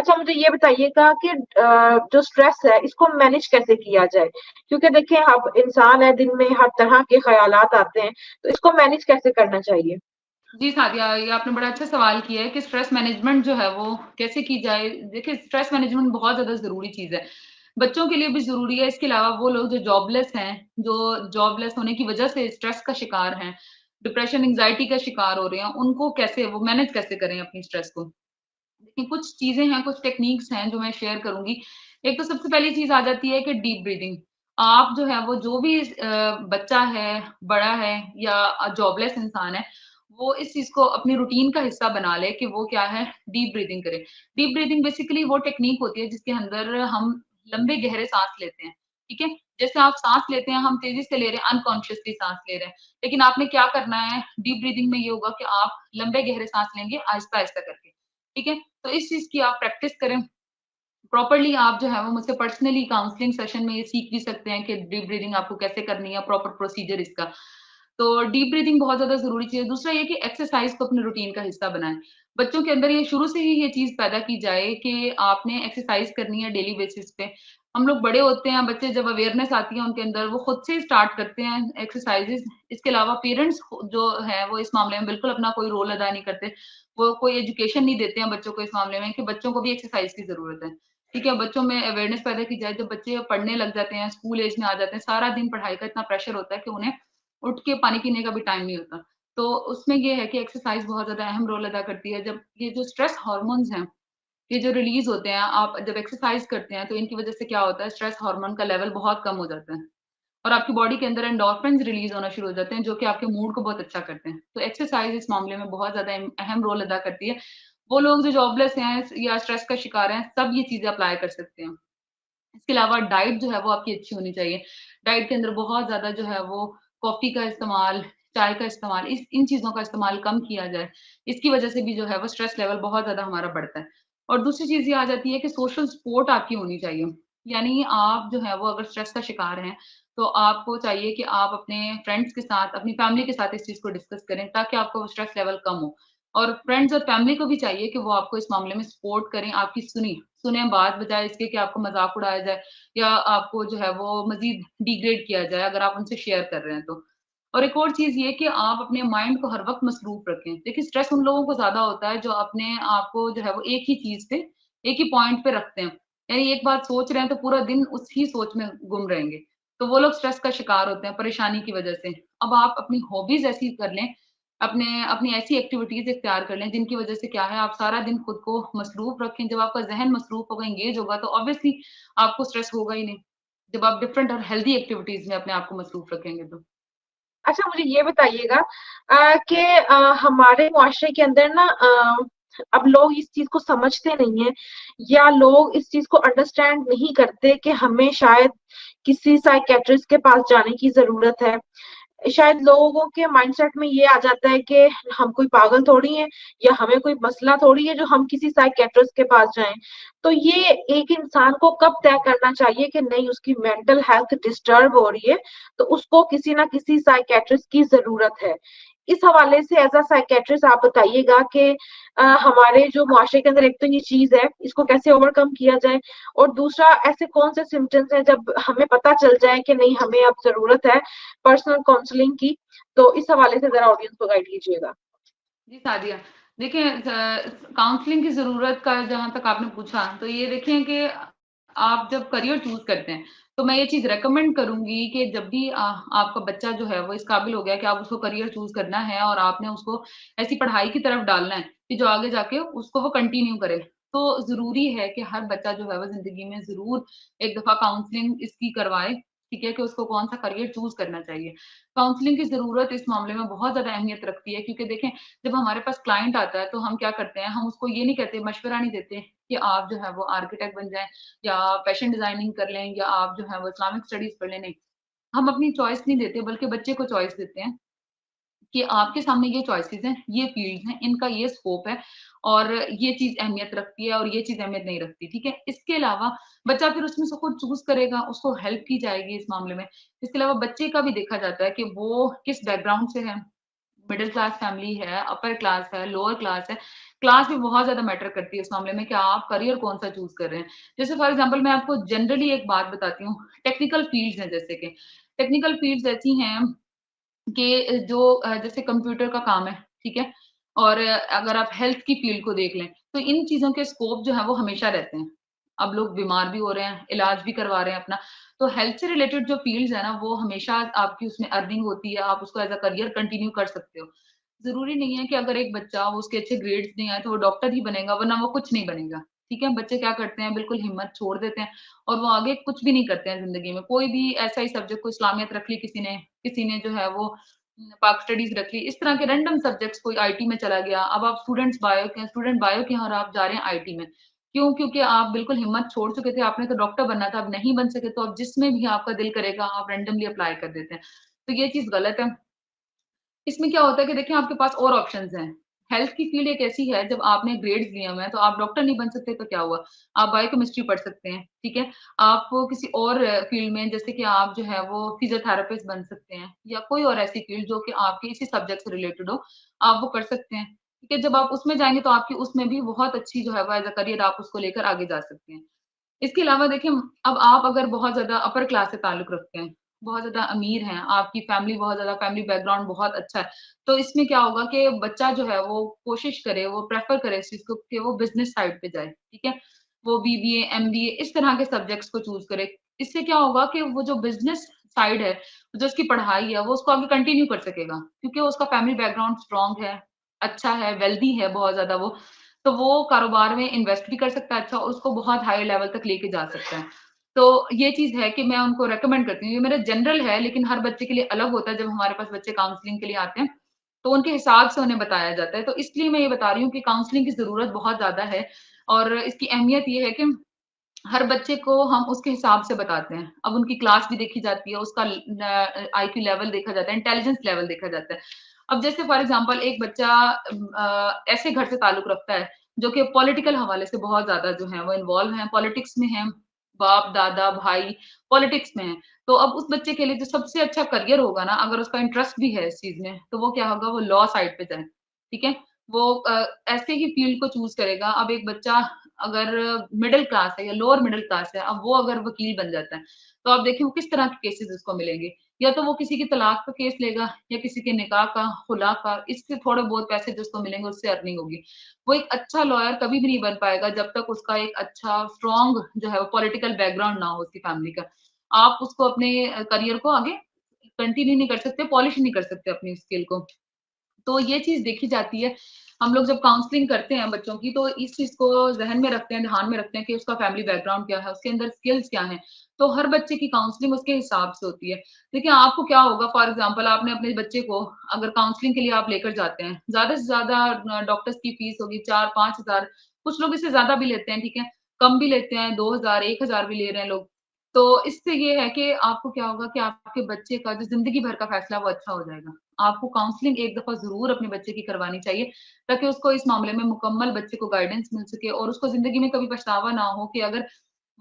अच्छा मुझे ये बताइएगा कि जो स्ट्रेस है इसको मैनेज कैसे किया जाए? क्योंकि देखिए अब इंसान है, दिन में हर तरह के ख़यालात आते हैं, तो इसको मैनेज कैसे करना चाहिए? जी सादिया, ये आपने बड़ा अच्छा सवाल किया है कि स्ट्रेस मैनेजमेंट जो है वो कैसे की जाए। देखिए स्ट्रेस मैनेजमेंट बहुत ज़्यादा ज़रूरी चीज़ है। बच्चों के लिए भी ज़रूरी है, इसके अलावा वो लोग जो जॉबलेस हैं, जो जॉबलेस होने की वज़ह से स्ट्रेस का शिकार हैं, डिप्रेशन, एंग्ज़ायटी का शिकार हो रहे हैं, उनको कैसे वो मैनेज कैसे करें अपनी स्ट्रेस को। देखिए कुछ चीज़ें हैं, कुछ टेक्निक्स हैं जो मैं शेयर करूँगी। एक तो सबसे पहली चीज़ आ जाती है कि डीप ब्रीथिंग। आप जो है वो जो भी बच्चा है, बड़ा है या जॉबलेस इंसान है, वो इस चीज़ को अपनी रूटीन का हिस्सा बना ले कि वो क्या है, डीप ब्रीथिंग करे। डीप ब्रीथिंग बेसिकली वो टेक्निक होती है जिसके अंदर हम लंबे गहरे साँस लेते हैं, ठीक है? जैसे आप साँस लेते हैं, हम तेज़ी से ले रहे हैं, अनकॉन्शियसली साँस ले रहे हैं। लेकिन आपने क्या करना है, डीप ब्रीथिंग में ये होगा कि आप लंबे गहरे साँस लेंगे आहिस्ता-आहिस्ता करके, ठीक है? तो इस चीज़ की आप प्रैक्टिस करें। प्रॉपर्ली आप जो है वो मुझसे पर्सनली काउंसलिंग सेशन में ये सीख भी सकते हैं कि डीप ब्रीथिंग आपको कैसे करनी है, प्रॉपर प्रोसीजर इसका। तो डीप ब्रीथिंग बहुत ज़्यादा ज़रूरी चीज़ है। दूसरा ये कि एक्सरसाइज़ को अपने रूटीन का हिस्सा बनाएँ। बच्चों के अंदर ये शुरू से ही ये चीज़ पैदा की जाए कि आपने एक्सरसाइज़ करनी है डेली बेसिस पे। हम लोग बड़े होते हैं, बच्चे जब अवेयरनेस आती है उनके अंदर, वो खुद से ही स्टार्ट करते हैं एक्सरसाइज़ेज़। इसके अलावा पेरेंट्स जो हैं वो इस मामले में बिल्कुल अपना कोई रोल अदा नहीं करते। वो कोई एजुकेशन नहीं देते हैं बच्चों को इस मामले में कि बच्चों को भी एक्सरसाइज़ की ज़रूरत है। ठीक है, बच्चों में अवेयरनेस पैदा की जाए, जब बच्चे पढ़ने लग जाते हैं, स्कूल एज में आ जाते हैं, सारा दिन पढ़ाई का इतना प्रेशर होता है कि उन्हें उठ के पानी पीने का भी टाइम नहीं होता। तो उसमें ये है कि एक्सरसाइज़ बहुत ज़्यादा अहम रोल अदा करती है। जब ये जो स्ट्रेस हार्मोन्स हैं, ये जो रिलीज़ होते हैं, आप जब एक्सरसाइज़ करते हैं, तो इनकी वज़ह से क्या होता है, स्ट्रेस हार्मोन का लेवल बहुत कम हो जाता है और आपकी बॉडी के अंदर एंडोर्फिन्स रिलीज़ होना शुरू हो जाते हैं, जो कि आपके मूड को बहुत अच्छा करते हैं। तो एक्सरसाइज़ इस मामले में बहुत ज़्यादा अहम रोल अदा करती है। वो लोग जो जॉबलेस हैं या स्ट्रेस का शिकार हैं, सब ये चीज़ें अप्लाई कर सकते हैं। इसके अलावा डाइट जो है वो आपकी अच्छी होनी चाहिए। डाइट के अंदर बहुत ज़्यादा जो है वो कॉफ़ी का इस्तेमाल, चाय का इस्तेमाल, इस इन चीज़ों का इस्तेमाल कम किया जाए। इसकी वज़ह से भी जो है वो स्ट्रेस लेवल बहुत ज़्यादा हमारा बढ़ता है। और दूसरी चीज़ ये आ जाती है कि सोशल सपोर्ट आपकी होनी चाहिए। यानी आप जो है वो अगर स्ट्रेस का शिकार हैं, तो आपको चाहिए कि आप अपने फ्रेंड्स के साथ, अपनी फैमिली के साथ इस चीज़ को डिस्कस करें ताकि आपका वो स्ट्रेस लेवल कम हो। और फ्रेंड्स और फैमिली को भी चाहिए कि वो आपको इस मामले में सपोर्ट करें, आपकी सुने बात बजाए इसके कि आपको मज़ाक उड़ाया जाए या आपको जो है वो मज़ीद डिग्रेड किया जाए अगर आप उनसे शेयर कर रहे हैं तो। और एक और चीज़ ये कि आप अपने माइंड को हर वक़्त मसरूफ़ रखें। देखिए स्ट्रेस उन लोगों को ज़्यादा होता है जो अपने आप को जो है वो एक ही चीज़ पे, एक ही पॉइंट पे रखते हैं। यानी एक बात सोच रहे हैं तो पूरा दिन उसी सोच में गुम रहेंगे। तो वो लोग स्ट्रेस का शिकार होते हैं परेशानी की वज़ह से। अब आप अपनी हॉबीज़ ऐसी कर लें, अपनी ऐसी एक्टिविटीज़ इख्तियार कर लें जिनकी वज़ह से क्या है आप सारा दिन खुद को मसरूफ़ रखें। जब आपका ज़हन मसरूफ़ होगा, एंगेज होगा तो ऑब्वियसली आपको स्ट्रेस होगा ही नहीं। जब आप डिफरेंट और हेल्दी एक्टिविटीज़ में अपने आप को मसरूफ़ रखेंगे तो। अच्छा मुझे ये बताइएगा कि हमारे मुआशरे के अंदर ना अब लोग इस चीज़ को समझते नहीं हैं या लोग इस चीज़ को अंडरस्टैंड नहीं करते कि हमें शायद किसी साइकियाट्रिस्ट के पास जाने की ज़रूरत है। शायद लोगों के माइंडसेट में ये आ जाता है कि हम कोई पागल थोड़ी हैं या हमें कोई मसला थोड़ी है जो हम किसी साइकियाट्रिस्ट के पास जाएँ। तो ये एक इंसान को कब तय करना चाहिए कि नहीं उसकी मेंटल हेल्थ डिस्टर्ब हो रही है, तो उसको किसी ना किसी साइकियाट्रिस्ट की ज़रूरत है। इस हवाले से एज़ अ साइकियाट्रिस्ट आप बताइएगा कि हमारे जो मुआशरे के अंदर एक तो ये चीज़ है, इसको कैसे ओवरकम किया जाए? और दूसरा ऐसे कौन से सिम्पटम्स हैं जब हमें पता चल जाए कि नहीं हमें अब ज़रूरत है पर्सनल काउंसलिंग की, तो इस हवाले से ज़रा ऑडियंस को गाइड कीजिएगा। जी, सादिया। देखिए काउंसलिंग की ज़रूरत का जहाँ तक आपने पूछा, तो ये देखें कि आप जब करियर चूज़ करते हैं, तो मैं ये चीज़ रिकमेंड करूँगी कि जब भी आपका बच्चा जो है वो इस काबिल हो गया कि आप उसको करियर चूज़ करना है और आपने उसको ऐसी पढ़ाई की तरफ डालना है कि जो आगे जाके उसको वो कंटिन्यू करे। तो ज़रूरी है कि हर बच्चा जो है वो ज़िंदगी में ज़रूर एक दफ़ा काउंसलिंग इसकी करवाए, ठीक है? कि उसको कौन-सा करियर चूज़ करना चाहिए। काउंसलिंग की ज़रूरत इस मामले में बहुत ज़्यादा अहमियत रखती है क्योंकि देखें जब हमारे पास क्लाइंट आता है तो हम क्या करते हैं, हम उसको ये नहीं कहते, मशवरा नहीं देते कि आप जो है वो आर्किटेक्ट बन जाएँ या फैशन डिज़ाइनिंग कर लें या आप जो है वो इस्लामिक स्टडीज़ पढ़ लें, नहीं। हम अपनी चॉइस नहीं देते बल्कि बच्चे को चॉइस देते हैं कि आपके सामने ये चॉइसेस हैं, ये फ़ील्ड्स हैं, इनका ये स्कोप है और ये चीज़ अहमियत रखती है और ये चीज़ अहमियत नहीं रखती, ठीक है? इसके अलावा बच्चा फिर उसमें से खुद चूज़ करेगा, उसको हेल्प की जाएगी इस मामले में। इसके अलावा बच्चे का भी देखा जाता है कि वो किस बैकग्राउंड से है, मिडल क्लास फैमिली है, अपर क्लास है, लोअर क्लास है। क्लास भी बहुत ज़्यादा मैटर करती है इस मामले में कि आप करियर कौन-सा चूज़ कर रहे हैं। जैसे फॉर एग्ज़ाम्पल मैं आपको जनरली एक बात बताती हूँ, टेक्निकल फ़ील्ड्स हैं जैसे कि, टेक्निकल फ़ील्ड्स ऐसी हैं कि जो जैसे कंप्यूटर का काम है, ठीक है? और अगर आप हेल्थ की फ़ील्ड को देख लें, तो इन चीज़ों के स्कोप जो है वो हमेशा रहते हैं। अब लोग बीमार भी हो रहे हैं, इलाज भी करवा रहे हैं अपना, तो हेल्थ से रिलेटेड जो फ़ील्ड्स हैं ना, वो हमेशा आपकी उसमें अर्निंग होती है, आप उसको एज़ अ करियर कंटिन्यू कर सकते हो। ज़रूरी नहीं है कि अगर एक बच्चा वो उसके अच्छे ग्रेड्स नहीं आए, तो वो डॉक्टर ही बनेगा, वरना वो कुछ नहीं बनेगा, ठीक है? बच्चे क्या करते हैं, बिल्कुल हिम्मत छोड़ देते हैं और वो आगे कुछ भी नहीं करते हैं ज़िंदगी में। कोई भी ऐसा ही सब्जेक्ट कोई इस्लामियत रख ली किसी ने जो है वो पाक स्टडीज़ रख ली, इस तरह के रैंडम सब्जेक्ट्स कोई आईटी में चला गया, अब आप स्टूडेंट बायो के हैं और आप जा रहे हैं आईटी में। क्यों? क्योंकि आप बिल्कुल हिम्मत छोड़ चुके थे, आपने तो डॉक्टर बनना था, अब नहीं बन सके, तो अब जिसमें भी आपका दिल करेगा, आप रैंडमली अप्लाई कर देते हैं। तो ये चीज़ गलत है। इसमें क्या होता है कि देखिए आपके पास और ऑप्शंस हैं। हेल्थ की फ़ील्ड एक ऐसी है जब आपने ग्रेड्स लिए हुए हैं तो आप डॉक्टर नहीं बन सकते तो क्या हुआ? आप बायोकेमिस्ट्री पढ़ सकते हैं, ठीक है? आप किसी और फ़ील्ड में जैसे कि आप जो है वो फिज़ियोथेरेपिस्ट बन सकते हैं या कोई और ऐसी फ़ील्ड जो कि आपके इसी सब्जेक्ट से रिलेटेड हो, आप वो कर सकते हैं, ठीक है? जब आप उसमें जाएँगे तो आपकी उसमें भी बहुत अच्छी जो है वो एज़ अ करियर आप उसको लेकर आगे जा सकते हैं। इसके अलावा देखिए अब आप अगर बहुत ज़्यादा अपर क्लास से ताल्लुक रखते हैं, बहुत ज़्यादा अमीर हैं, आपकी फैमिली बहुत ज़्यादा फैमिली बैकग्राउंड बहुत अच्छा है, तो इसमें क्या होगा कि बच्चा जो है वो कोशिश करे, वो प्रेफ़र करे इस चीज़ को कि वो बिज़नेस साइड पे जाए, ठीक है? वो बीबीए, एमबीए इस तरह के सब्जेक्ट्स को चूज़ करे। इससे क्या होगा कि वो जो बिज़नेस साइड है, जो उसकी पढ़ाई है, वो उसको आगे कंटिन्यू कर सकेगा, क्योंकि उसका फैमिली बैकग्राउंड स्ट्रॉन्ग है, अच्छा है, वेल्दी है बहुत ज़्यादा वो। तो वो कारोबार में इन्वेस्ट भी कर सकता है अच्छा और उसको बहुत हाई लेवल तक लेके जा सकता है। तो ये चीज़ है कि मैं उनको रिकमेंड करती हूँ। ये मेरा जनरल है लेकिन हर बच्चे के लिए अलग होता है जब हमारे पास बच्चे काउंसलिंग के लिए आते हैं, तो उनके हिसाब से उन्हें बताया जाता है। तो इसलिए मैं ये बता रही हूँ कि काउंसलिंग की ज़रूरत बहुत ज़्यादा है और इसकी अहमियत ये है कि हर बच्चे को हम उसके हिसाब से बताते हैं। अब उनकी क्लास भी देखी जाती है, उसका आईक्यू लेवल देखा जाता है, इंटेलिजेंस लेवल देखा जाता है। अब जैसे फॉर एग्ज़ाम्पल एक बच्चा ऐसे घर से ताल्लुक रखता है, जो कि पॉलिटिकल हवाले से बहुत ज़्यादा जो है वो इन्वॉल्व हैं, पॉलिटिक्स में हैं, बाप-दादा, भाई पॉलिटिक्स में हैं। तो अब उस बच्चे के लिए जो सबसे अच्छा करियर होगा ना, अगर उसका इंटरेस्ट भी है इस चीज़ में, तो वो क्या होगा, वो लॉ साइड पे जाए, ठीक है? वो ऐसे ही फील्ड को चूज़ करेगा। अब एक बच्चा अगर मिडल क्लास है या लोअर मिडल क्लास है, अब वो अगर वकील बन जाता है, तो आप देखिए वो किस तरह के केसेज़ उसको मिलेंगे। या तो वो किसी की तलाक का केस लेगा या किसी के निकाह का, खुला का, इससे थोड़े बहुत पैसे जो उसको मिलेंगे उससे अर्निंग होगी। वो एक अच्छा लॉयर कभी भी नहीं बन पाएगा जब तक उसका एक अच्छा स्ट्रॉन्ग जो है वो पॉलिटिकल बैकग्राउंड ना हो उसकी फैमिली का। आप उसको अपने करियर को आगे कंटिन्यू नहीं कर सकते, पॉलिश नहीं कर सकते अपनी स्किल को। तो ये चीज़ देखी जाती है। हम लोग जब काउंसलिंग करते हैं बच्चों की तो इस चीज़ को ज़हन में रखते हैं, ध्यान में रखते हैं कि उसका फैमिली बैकग्राउंड क्या है, उसके अंदर स्किल्स क्या हैं। तो हर बच्चे की काउंसलिंग उसके हिसाब से होती है। देखिए आपको क्या होगा फॉर एग्ज़ाम्पल आपने अपने बच्चे को अगर काउंसलिंग के लिए आप लेकर जाते हैं, ज़्यादा से ज़्यादा डॉक्टर्स की फीस होगी 4-5 हज़ार, कुछ लोग इससे ज़्यादा भी लेते हैं, ठीक है? कम भी लेते हैं 2000 1000 भी ले रहे हैं लोग। तो इससे ये है कि आपको क्या होगा कि आपके बच्चे का जो ज़िंदगी भर का फैसला वो अच्छा हो जाएगा। आपको काउंसलिंग एक दफ़ा ज़रूर अपने बच्चे की करवानी चाहिए, ताकि उसको इस मामले में मुकम्मल बच्चे को गाइडेंस मिल सके और उसको ज़िंदगी में कभी पछतावा ना हो कि अगर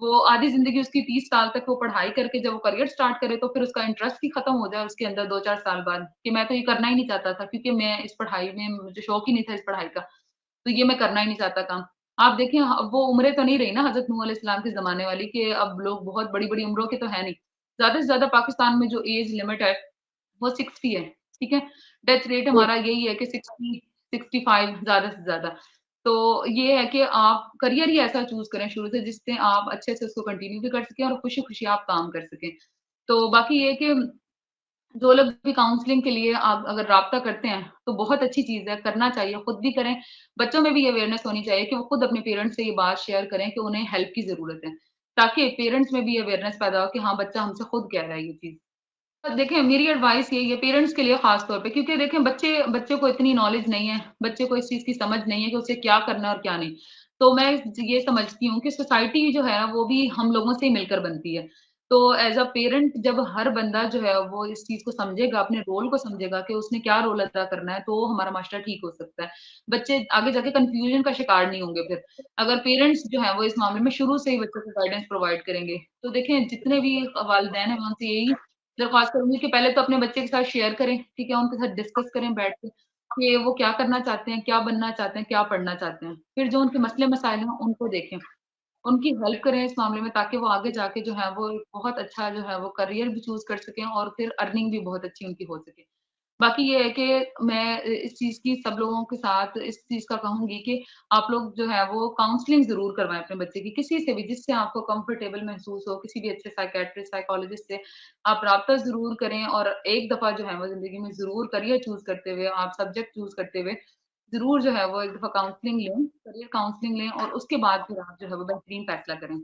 वो आधी ज़िंदगी उसकी 30 साल तक वो पढ़ाई करके जब वो करियर स्टार्ट करे, तो फिर उसका इंटरेस्ट ही खत्म हो जाए उसके अंदर 2-4 साल बाद कि मैं तो ये करना ही नहीं चाहता था क्योंकि मैं इस पढ़ाई में मुझे शौक ही नहीं था इस पढ़ाई का, तो ये मैं करना ही नहीं चाहता काम। आप देखिए अब वो उम्रें तो नहीं रही ना हज़रत नूह अलैहिस्सलाम के ज़माने वाली कि अब लोग बहुत बड़ी-बड़ी उम्रों के तो है नहीं। ज़्यादा से ज़्यादा पाकिस्तान में जो एज लिमिट है वो 60 है, ठीक है? डेथ रेट हुँ, हमारा यही है कि 60 65 ज़्यादा से ज़्यादा। तो ये है कि आप करियर ही ऐसा चूज़ करें शुरू से जिससे आप अच्छे से उसको कंटिन्यू भी कर सकें और खुशी-खुशी आप काम कर सकें। तो बाकी ये है कि जो लोग भी काउंसलिंग के लिए आप अगर राब्ता करते हैं, तो बहुत अच्छी चीज़ है, करना चाहिए, खुद भी करें। बच्चों में भी ये अवेयरनेस होनी चाहिए कि वो खुद अपने पेरेंट्स से ये बात शेयर करें कि उन्हें हेल्प की ज़रूरत है, ताकि पेरेंट्स में भी अवेयरनेस पैदा हो कि हाँ, बच्चा हमसे खुद कह रहा है ये चीज़। देखिए, मेरी एडवाइस यही है पेरेंट्स के लिए ख़ास तौर पे क्योंकि देखें बच्चे को इतनी नॉलेज नहीं है, बच्चे को इस चीज़ की समझ नहीं है कि उसे क्या करना है और क्या नहीं। तो मैं ये समझती हूँ कि सोसाइटी जो है वो भी हम लोगों से ही मिलकर बनती है। तो एज़ अ पेरेंट जब हर बंदा जो है वो इस चीज़ को समझेगा, अपने रोल को समझेगा कि उसने क्या रोल अदा करना है, तो हमारा माशरा ठीक हो सकता है। बच्चे आगे जाके कन्फ्यूज़न का शिकार नहीं होंगे फिर। अगर पेरेंट्स जो हैं वो इस मामले में शुरू से ही बच्चों को गाइडेंस प्रोवाइड करेंगे, तो देखें जितने भी वालिदैन हैं मैं उनसे यही दरख्वास्त करूँगी कि पहले तो अपने बच्चे के साथ शेयर करें, ठीक है? उनके साथ डिस्कस करें बैठ के कि वो क्या करना चाहते हैं, क्या बनना चाहते हैं, क्या पढ़ना चाहते हैं। फिर जो उनके मसले-मसाइल हैं, उनको देखें। उनकी हेल्प करें इस मामले में ताकि वो आगे जाके जो है वो एक बहुत अच्छा जो है वो करियर भी चूज़ कर सकें और फिर अर्निंग भी बहुत अच्छी उनकी हो सके। बाकी ये है कि मैं इस चीज़ की सब लोगों के साथ इस चीज़ का कहूँगी कि आप लोग जो है वो काउंसलिंग ज़रूर करवाएँ अपने बच्चे की, किसी से भी जिससे आपको कंफर्टेबल महसूस हो, किसी भी अच्छे साइकियाट्रिस्ट, साइकोलॉजिस्ट से आप राब्ता ज़रूर करें और एक दफ़ा जो है वो ज़िंदगी में ज़रूर करियर चूज़ करते हुए, आप सब्जेक्ट चूज़ करते हुए ज़रूर जो है वो एक दफ़ा काउंसलिंग लें, करियर काउंसलिंग लें और उसके बाद फिर आप जो है वो बेहतरीन फैसला करें।